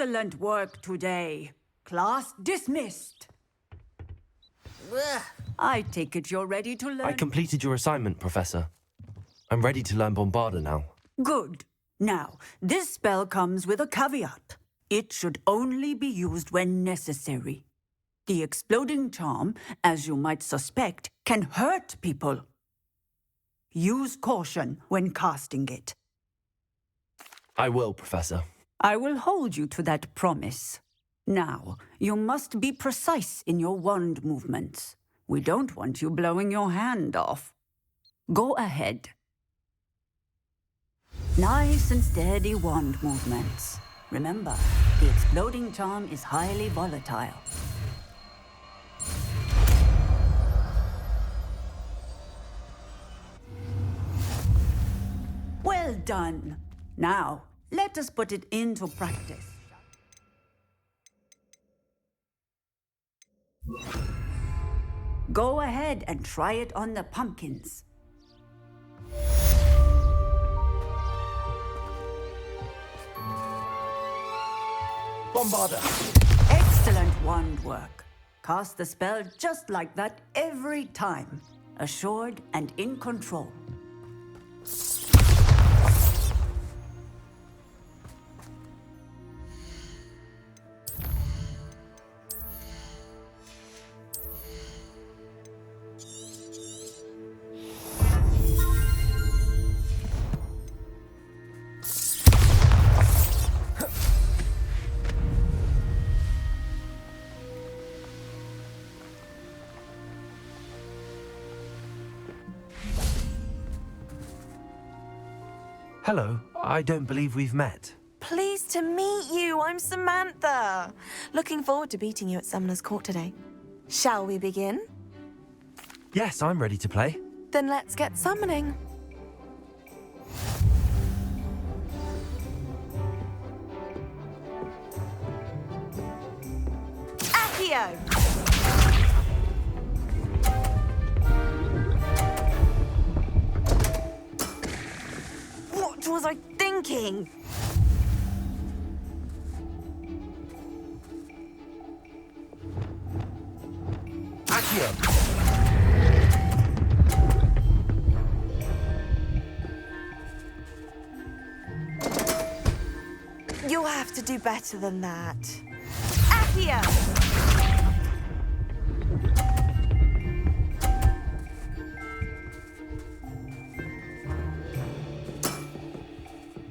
Excellent work today. Class dismissed. Ugh. I take it you're ready to learn. I completed your assignment, Professor. I'm ready to learn Bombarda now. Good. Now, this spell comes with a caveat. It should only be used when necessary. The exploding charm, as you might suspect, can hurt people. Use caution when casting it. I will, Professor. I will hold you to that promise. Now, you must be precise in your wand movements. We don't want you blowing your hand off. Go ahead. Nice and steady wand movements. Remember, the exploding charm is highly volatile. Well done. Now, let us put it into practice. Go ahead and try it on the pumpkins. Bombarda! Excellent wand work. Cast the spell just like that every time. Assured and in control. Hello, I don't believe we've met. Pleased to meet you. I'm Samantha. Looking forward to beating you at Summoner's Court today. Shall we begin? Yes, I'm ready to play. Then let's get summoning. Accio! What was I thinking? Accio! You'll have to do better than that. Accio!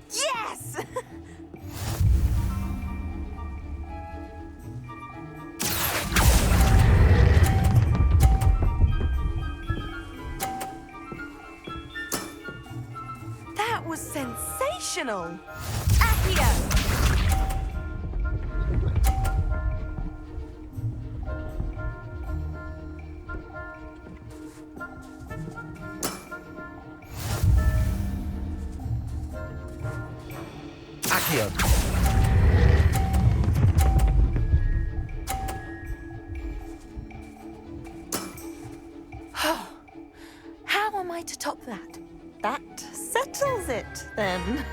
Yes! That was sensational! Accio! Accio! How am I to top that? That settles it, then.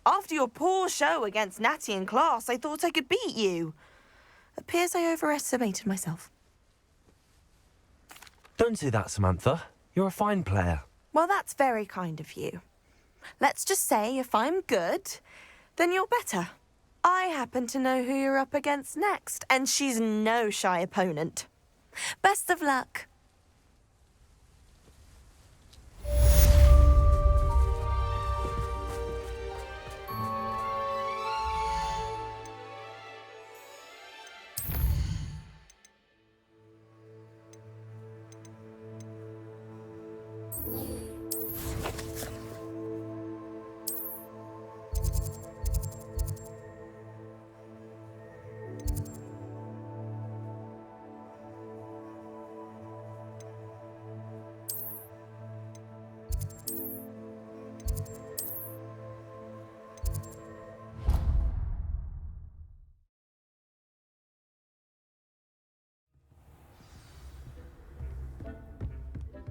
After your poor show against Natty in class, I thought I could beat you. Appears I overestimated myself. Don't say that, Samantha. You're a fine player. Well, that's very kind of you. Let's just say if I'm good, then you're better. I happen to know who you're up against next, and she's no shy opponent. Best of luck.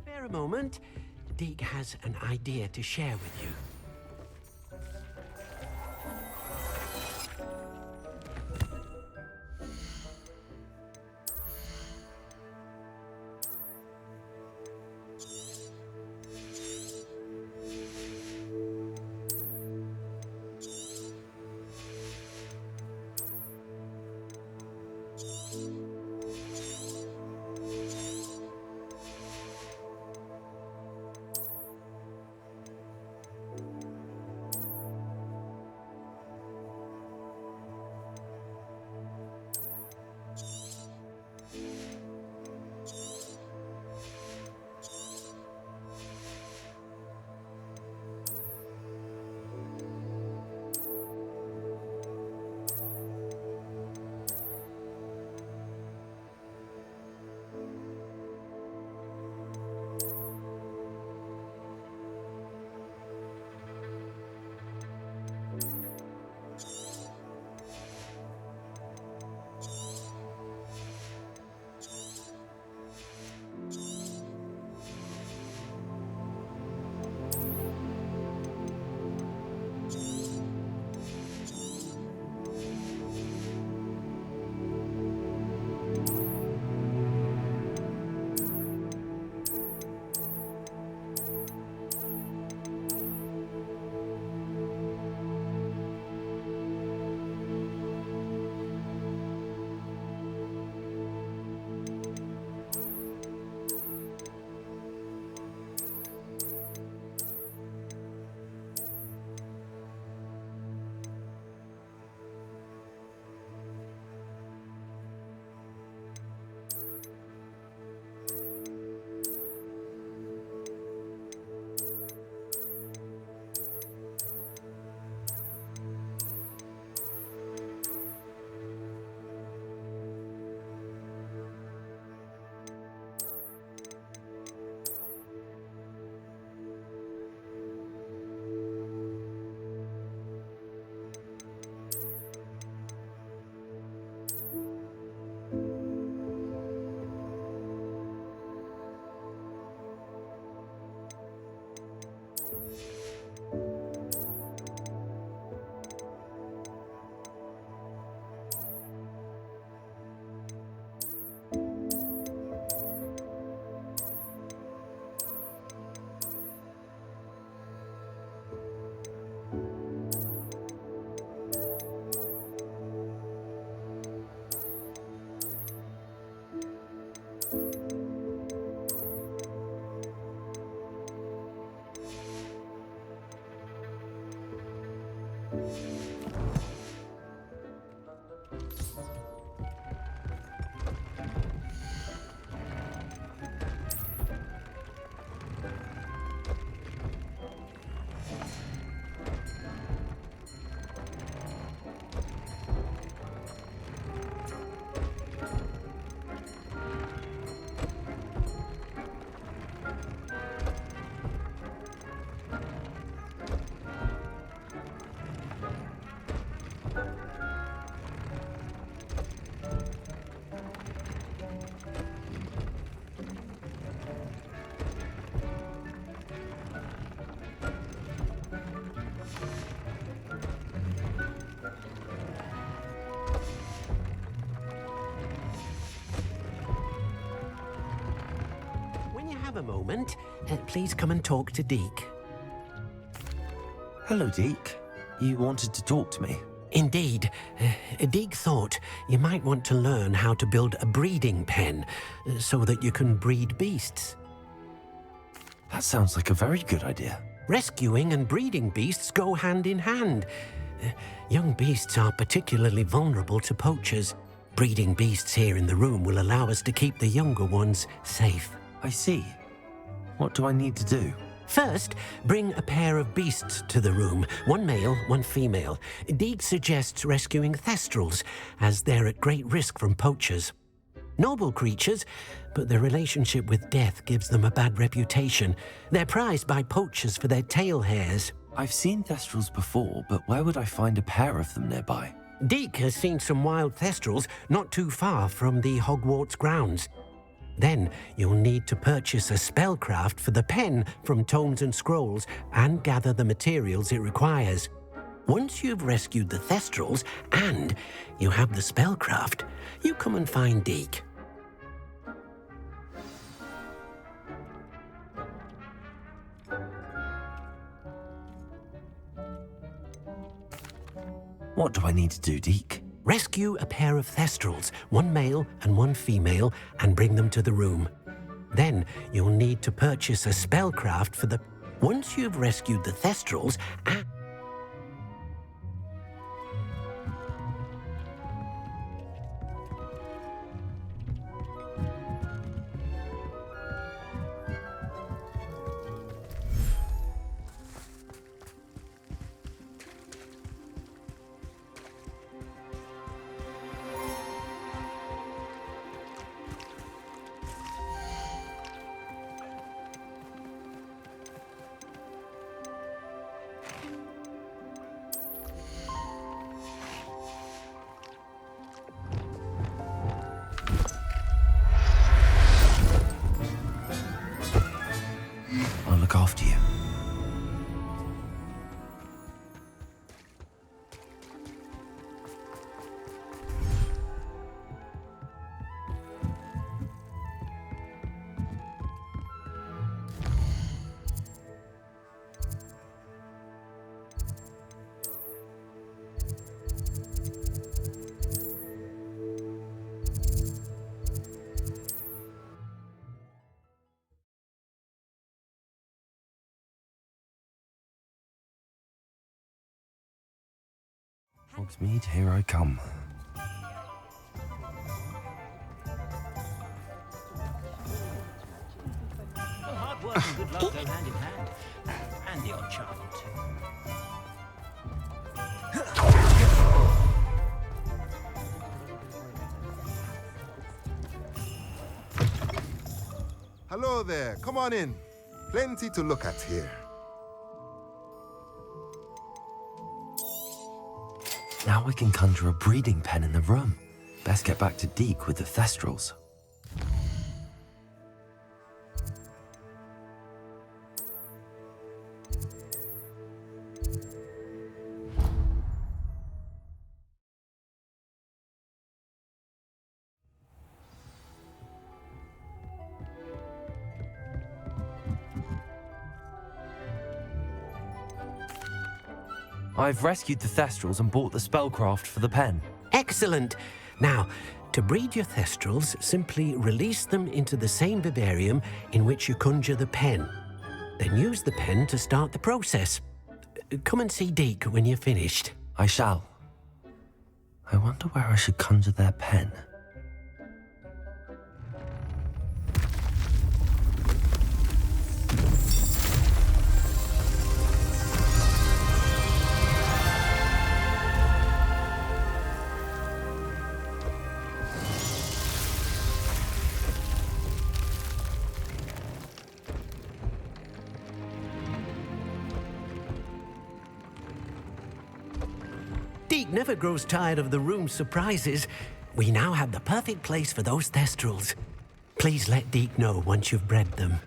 Bear a moment. Deke has an idea to share with you. Have a moment, please come and talk to Deke. Hello, Deke. You wanted to talk to me? Indeed. Deke thought you might want to learn how to build a breeding pen so that you can breed beasts. That sounds like a very good idea. Rescuing and breeding beasts go hand in hand. Young beasts are particularly vulnerable to poachers. Breeding beasts here in the room will allow us to keep the younger ones safe. I see. What do I need to do? First, bring a pair of beasts to the room. One male, one female. Deek suggests rescuing thestrals, as they're at great risk from poachers. Noble creatures, but their relationship with death gives them a bad reputation. They're prized by poachers for their tail hairs. I've seen thestrals before, but where would I find a pair of them nearby? Deek has seen some wild thestrals not too far from the Hogwarts grounds. Then you'll need to purchase a spellcraft for the pen from Tomes and Scrolls and gather the materials it requires. Once you've rescued the thestrals and you have the spellcraft, you come and find Deek. What do I need to do, Deek? Rescue a pair of thestrals, one male and one female, and bring them to the room. Then you'll need to purchase a spellcraft for the... Once you've rescued the thestrals... I'll look after you. Hogsmeade, here I come. Hard work and good luck go hand in hand. And the odd charm or two. Hello there, come on in. Plenty to look at here. Now we can conjure a breeding pen in the room. Best get back to Deek with the thestrals. I've rescued the thestrals and bought the spellcraft for the pen. Excellent. Now, to breed your thestrals, simply release them into the same vivarium in which you conjure the pen. Then use the pen to start the process. Come and see Deek when you're finished. I shall. I wonder where I should conjure their pen. Deek never grows tired of the room's surprises. We now have the perfect place for those thestrals. Please let Deek know once you've bred them.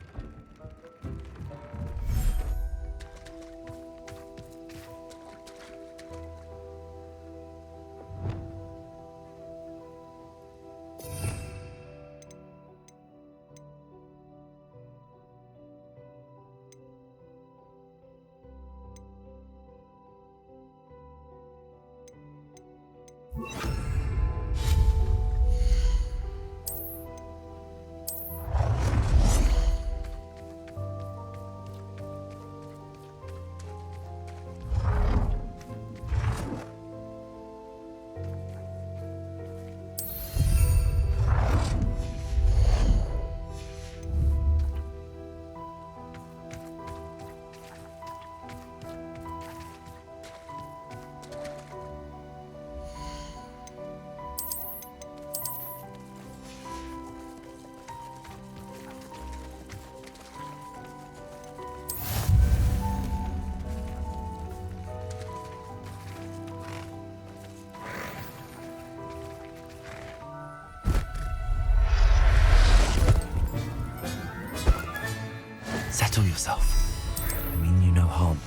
Settle yourself. I mean you no harm.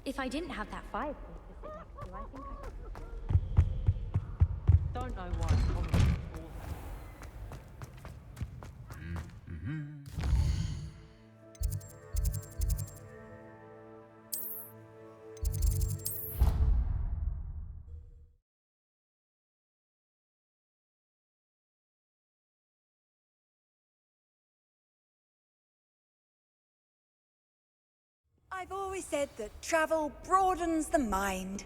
If I didn't have that fireplace to sit next to, I think I could. Don't know why Thomas all I've always said that travel broadens the mind.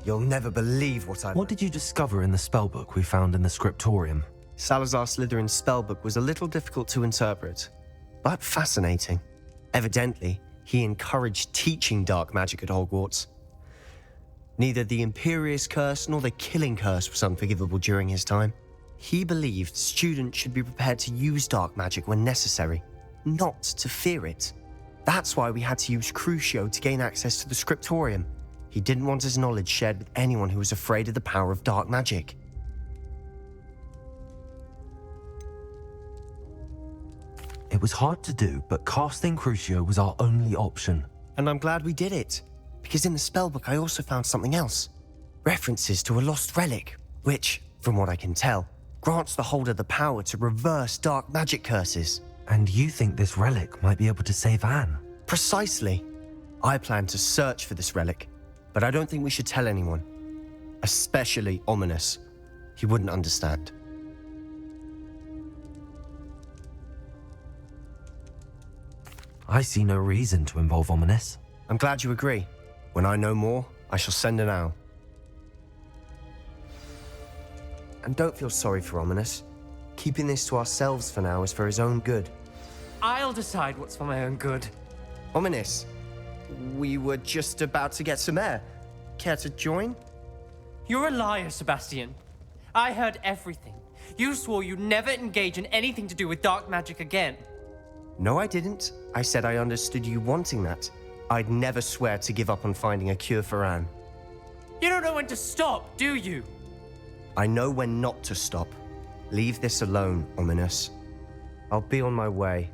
You'll never believe what I... What did you discover in the spellbook we found in the scriptorium? Salazar Slytherin's spellbook was a little difficult to interpret, but fascinating. Evidently, he encouraged teaching dark magic at Hogwarts. Neither the Imperious Curse nor the Killing Curse was unforgivable during his time. He believed students should be prepared to use dark magic when necessary, not to fear it. That's why we had to use Crucio to gain access to the scriptorium. He didn't want his knowledge shared with anyone who was afraid of the power of dark magic. It was hard to do, but casting Crucio was our only option. And I'm glad we did it, because in the spellbook I also found something else. References to a lost relic, which, from what I can tell, grants the holder the power to reverse dark magic curses. And you think this relic might be able to save Anne? Precisely. I plan to search for this relic, but I don't think we should tell anyone. Especially Ominous. He wouldn't understand. I see no reason to involve Ominous. I'm glad you agree. When I know more, I shall send an owl. And don't feel sorry for Ominous. Keeping this to ourselves for now is for his own good. I'll decide what's for my own good. Ominous, we were just about to get some air. Care to join? You're a liar, Sebastian. I heard everything. You swore you'd never engage in anything to do with dark magic again. No, I didn't. I said I understood you wanting that. I'd never swear to give up on finding a cure for Anne. You don't know when to stop, do you? I know when not to stop. Leave this alone, Ominous. I'll be on my way.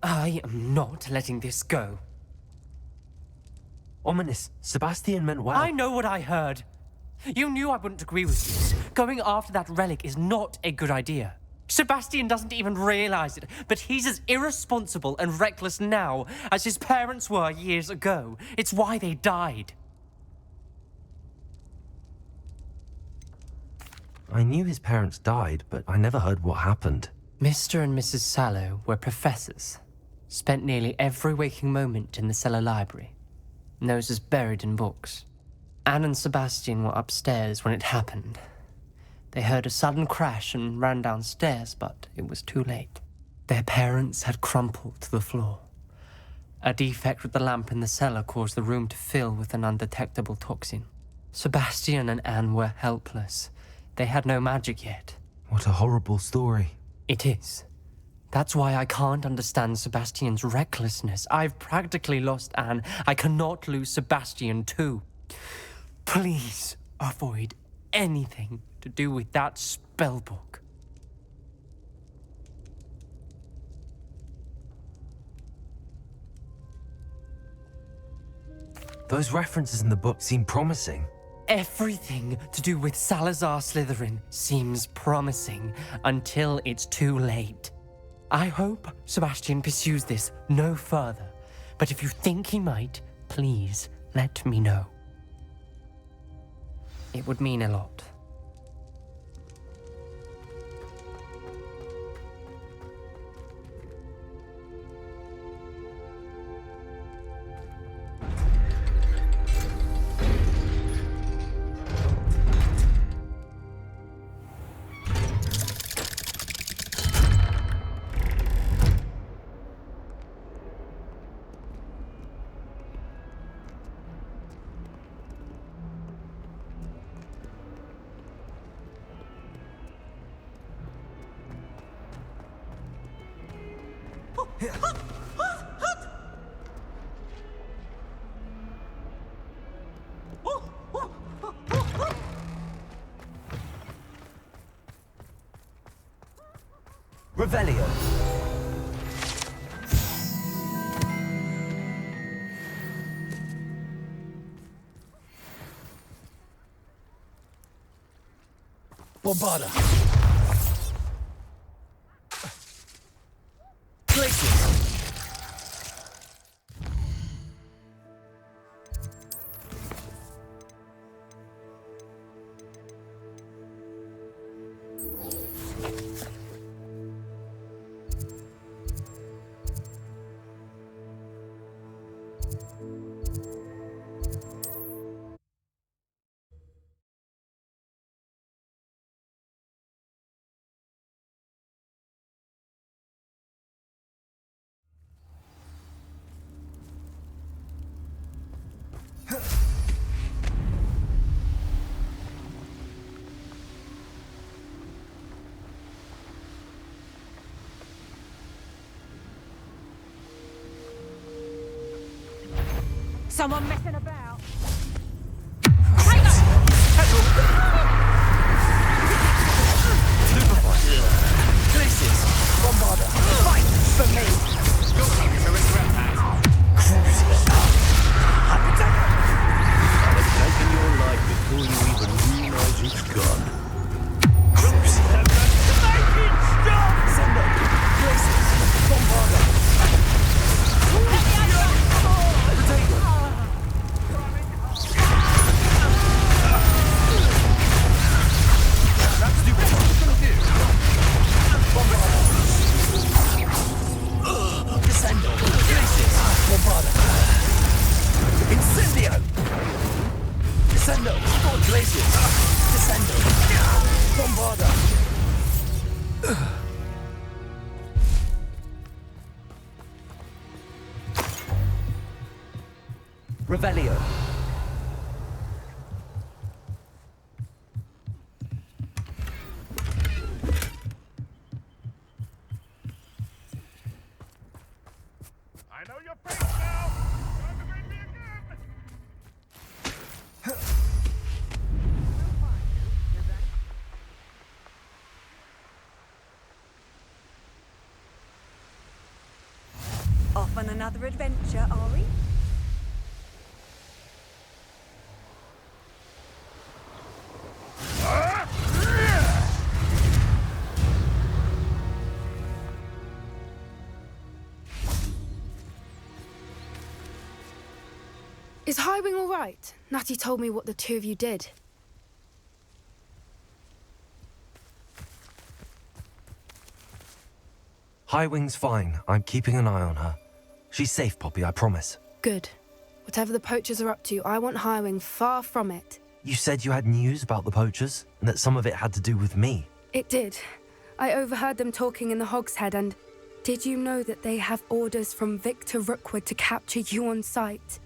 I am not letting this go. Ominous, Sebastian meant well. I know what I heard. You knew I wouldn't agree with this. Going after that relic is not a good idea. Sebastian doesn't even realize it, but he's as irresponsible and reckless now as his parents were years ago. It's why they died. I knew his parents died, but I never heard what happened. Mr. and Mrs. Sallow were professors. Spent nearly every waking moment in the cellar library. Noses buried in books. Anne and Sebastian were upstairs when it happened. They heard a sudden crash and ran downstairs, but it was too late. Their parents had crumpled to the floor. A defect with the lamp in the cellar caused the room to fill with an undetectable toxin. Sebastian and Anne were helpless. They had no magic yet. What a horrible story. It is. That's why I can't understand Sebastian's recklessness. I've practically lost Anne. I cannot lose Sebastian too. Please avoid anything to do with that spellbook. Those references in the book seem promising. Everything to do with Salazar Slytherin seems promising until it's too late. I hope Sebastian pursues this no further, but if you think he might, please let me know. It would mean a lot. Revelio. Bombarda. Places. Someone messing about. Places. Bombarda. Fight for me. You're coming to regret that. I've taken your life before you even realize it's gone. Stop! Send them. Places. Bombarda. Potato. That's stupid. What are you gonna do? Bombarda. Descendo. Places. Bombarda. Incendio. Descendo. Places. Descendo. Bombarda. Revelio. I know your face now. Time to greet me again. Off on another adventure, are we? Is Highwing all right? Natty told me what the two of you did. Highwing's fine. I'm keeping an eye on her. She's safe, Poppy, I promise. Good. Whatever the poachers are up to, I want Highwing far from it. You said you had news about the poachers, and that some of it had to do with me. It did. I overheard them talking in the Hogshead, and did you know that they have orders from Victor Rookwood to capture you on sight?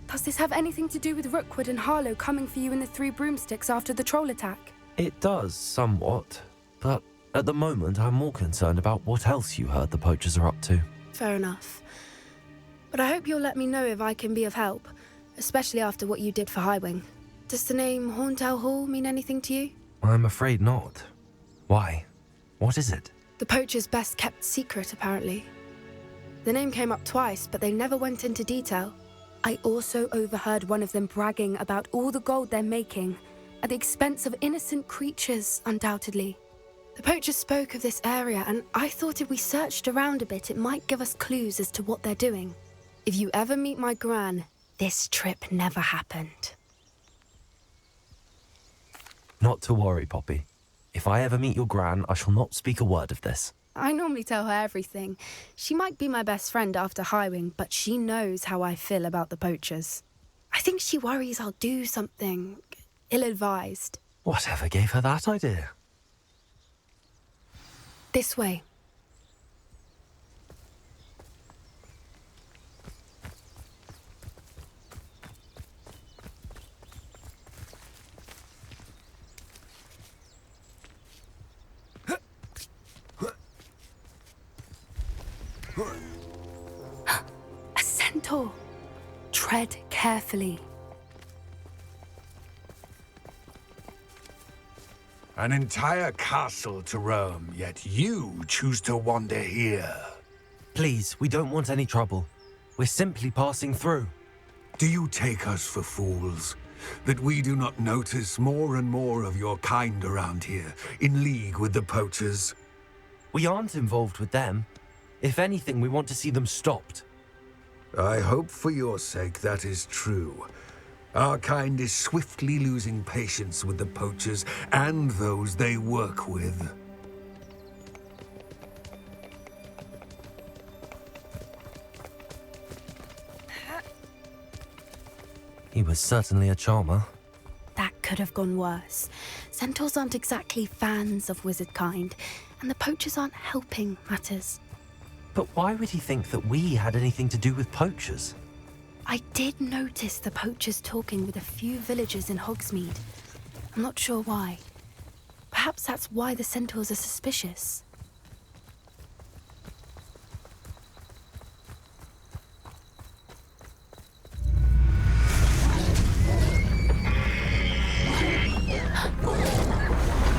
Does this have anything to do with Rookwood and Harlow coming for you in the Three Broomsticks after the troll attack? It does, somewhat. But at the moment, I'm more concerned about what else you heard the poachers are up to. Fair enough. But I hope you'll let me know if I can be of help, especially after what you did for Highwing. Does the name Horntail Hall mean anything to you? I'm afraid not. Why? What is it? The poachers' best kept secret, apparently. The name came up twice, but they never went into detail. I also overheard one of them bragging about all the gold they're making, at the expense of innocent creatures, undoubtedly. The poachers spoke of this area, and I thought if we searched around a bit, it might give us clues as to what they're doing. If you ever meet my gran, this trip never happened. Not to worry, Poppy. If I ever meet your gran, I shall not speak a word of this. I normally tell her everything. She might be my best friend after Highwing, but she knows how I feel about the poachers. I think she worries I'll do something ill-advised. Whatever gave her that idea? This way. centaur. Tread carefully. An entire castle to roam, yet you choose to wander here. Please, we don't want any trouble. We're simply passing through. Do you take us for fools? That we do not notice more and more of your kind around here, in league with the poachers? We aren't involved with them. If anything, we want to see them stopped. I hope for your sake that is true. Our kind is swiftly losing patience with the poachers and those they work with. He was certainly a charmer. That could have gone worse. Centaurs aren't exactly fans of wizard kind, and the poachers aren't helping matters. But why would he think that we had anything to do with poachers? I did notice the poachers talking with a few villagers in Hogsmeade. I'm not sure why. Perhaps that's why the centaurs are suspicious.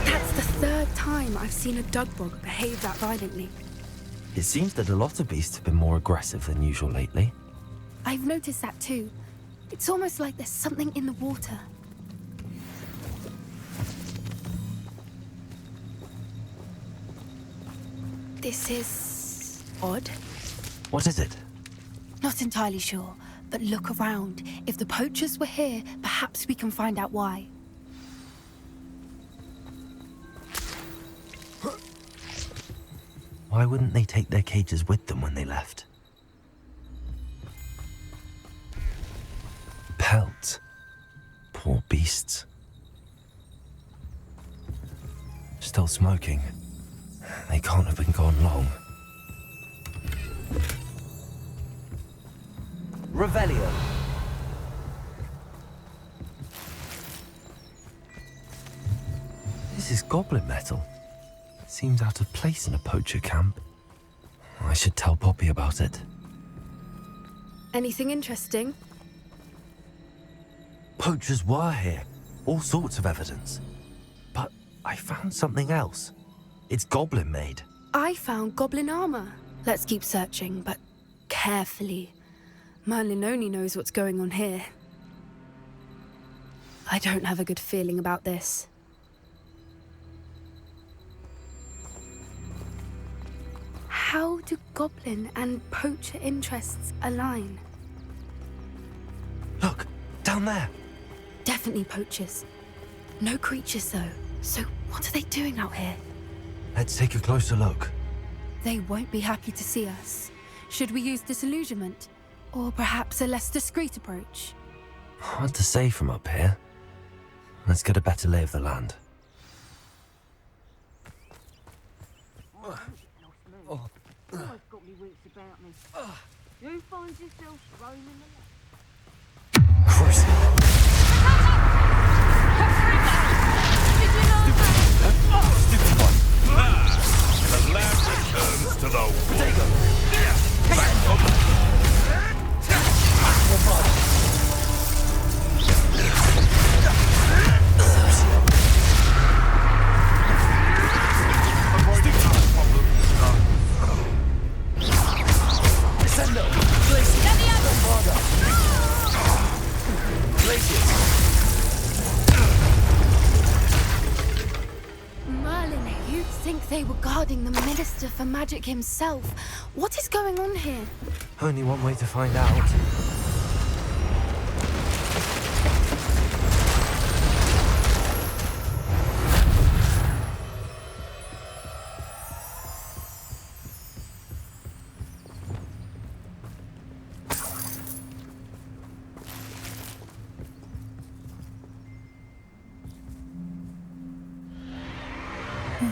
That's the third time I've seen a Dugbog behave that violently. It seems that a lot of beasts have been more aggressive than usual lately. I've noticed that too. It's almost like there's something in the water. This is odd. What is it? Not entirely sure, but look around. If the poachers were here, perhaps we can find out why. Why wouldn't they take their cages with them when they left? Pelts. Poor beasts. Still smoking. They can't have been gone long. Revelio. This is goblin metal. Seems out of place in a poacher camp. I should tell Poppy about it. Anything interesting? Poachers were here. All sorts of evidence. But I found something else. It's goblin made. I found goblin armor. Let's keep searching, but carefully. Merlin only knows what's going on here. I don't have a good feeling about this. How do goblin and poacher interests align? Look, down there. Definitely poachers. No creatures though. So what are they doing out here? Let's take a closer look. They won't be happy to see us. Should we use disillusionment? Or perhaps a less discreet approach? Hard to say from up here. Let's get a better lay of the land. Who finds yourself roaming The land returns to the Merlin, you'd think they were guarding the Minister for Magic himself. What is going on here? Only one way to find out.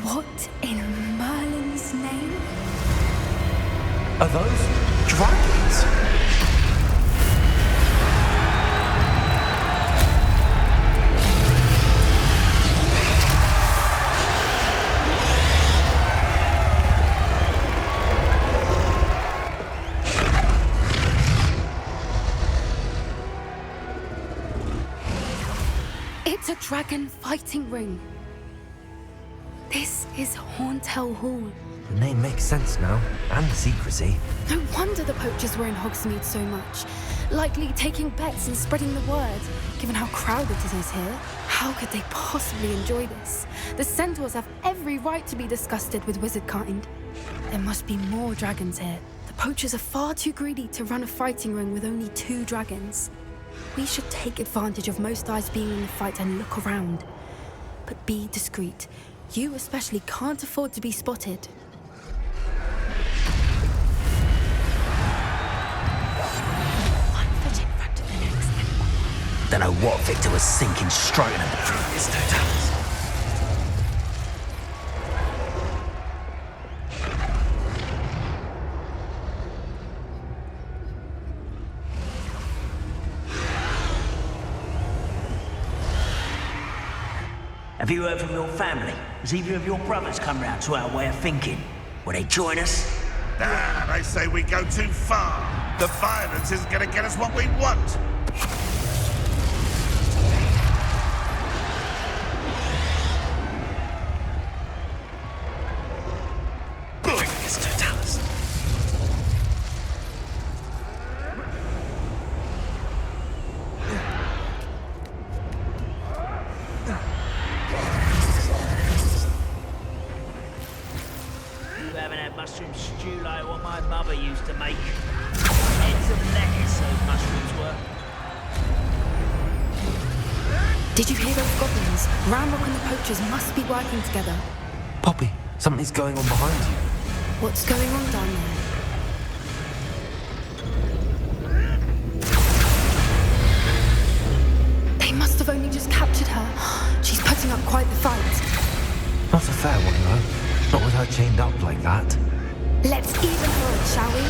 What in Merlin's name? Are those dragons? It's a dragon fighting ring. This is Horntail Hall. The name makes sense now, and the secrecy. No wonder the poachers were in Hogsmeade so much. Likely taking bets and spreading the word, given how crowded it is here. How could they possibly enjoy this? The centaurs have every right to be disgusted with wizard kind. There must be more dragons here. The poachers are far too greedy to run a fighting ring with only 2 dragons. We should take advantage of most eyes being in the fight and look around. But be discreet. You especially can't afford to be spotted. Don't know what Victor was thinking, stroking him through his totals. Have you heard from your family? Has either of your brothers come round to our way of thinking? Will they join us? Nah, they say we go too far. The violence isn't gonna get us what we want. Mushroom stew like what my mother used to make. Heads of lettuce those mushrooms were. Did you hear those goblins? Ramrock and the poachers must be working together. Poppy, something's going on behind you. What's going on down there? They must have only just captured her. She's putting up quite the fight. Not a fair one, though. Not with her chained up like that. Let's even her it, shall we?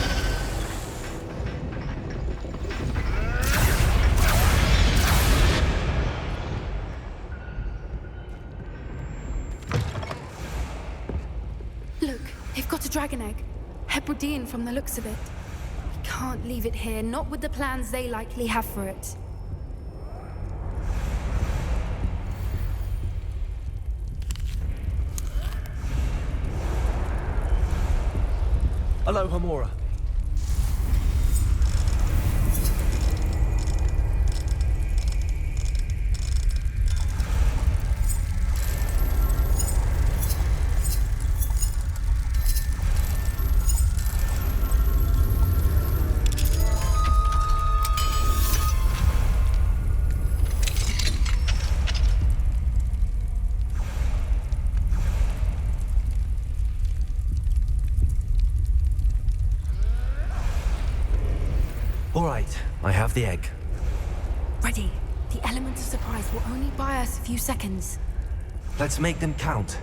Look, they've got a dragon egg. Hebridean from the looks of it. We can't leave it here, not with the plans they likely have for it. Hello, Hamora. All right, I have the egg. Ready. The element of surprise will only buy us a few seconds. Let's make them count.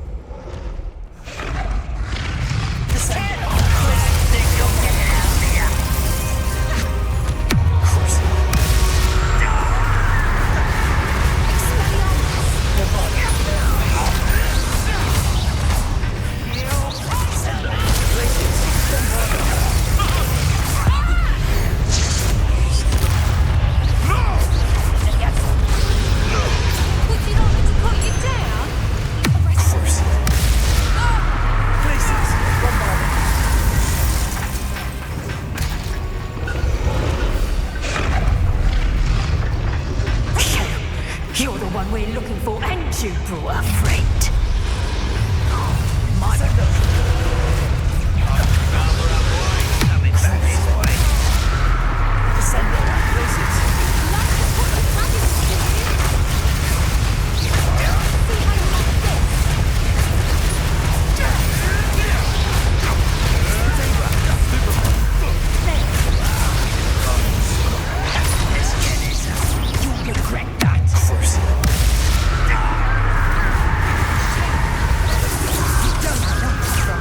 You're the one we're looking for, and you brought a friend. Mother. Coming back this way. Send all that places. You'll regret that. Don't know.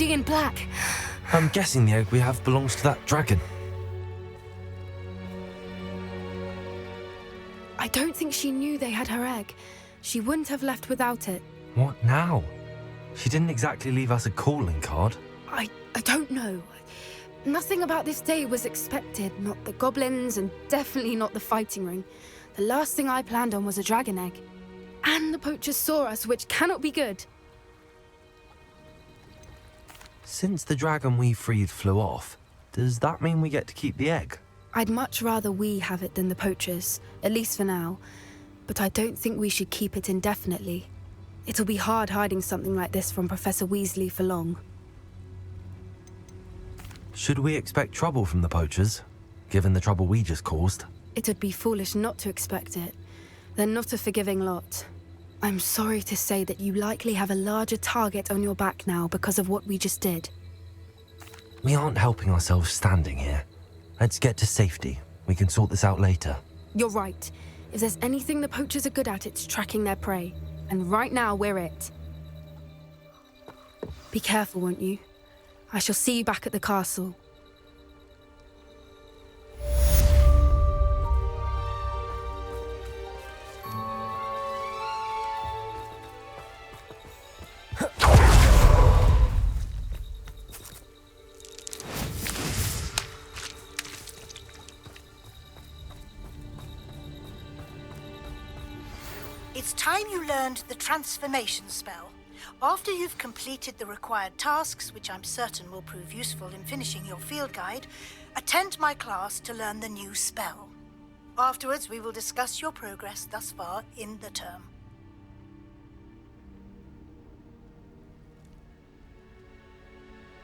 D in black. I'm guessing the egg we have belongs to that dragon. I don't think she knew they had her egg. She wouldn't have left without it. What now? She didn't exactly leave us a calling card. I don't know. Nothing about this day was expected. Not the goblins, and definitely not the fighting ring. The last thing I planned on was a dragon egg. And the poachers saw us, which cannot be good. Since the dragon we freed flew off, does that mean we get to keep the egg? I'd much rather we have it than the poachers, at least for now. But I don't think we should keep it indefinitely. It'll be hard hiding something like this from Professor Weasley for long. Should we expect trouble from the poachers, given the trouble we just caused? It would be foolish not to expect it. They're not a forgiving lot. I'm sorry to say that you likely have a larger target on your back now because of what we just did. We aren't helping ourselves standing here. Let's get to safety. We can sort this out later. You're right. If there's anything the poachers are good at, it's tracking their prey. And right now, we're it. Be careful, won't you? I shall see you back at the castle. It's time you learned the transformation spell. After you've completed the required tasks, which I'm certain will prove useful in finishing your field guide, attend my class to learn the new spell. Afterwards, we will discuss your progress thus far in the term.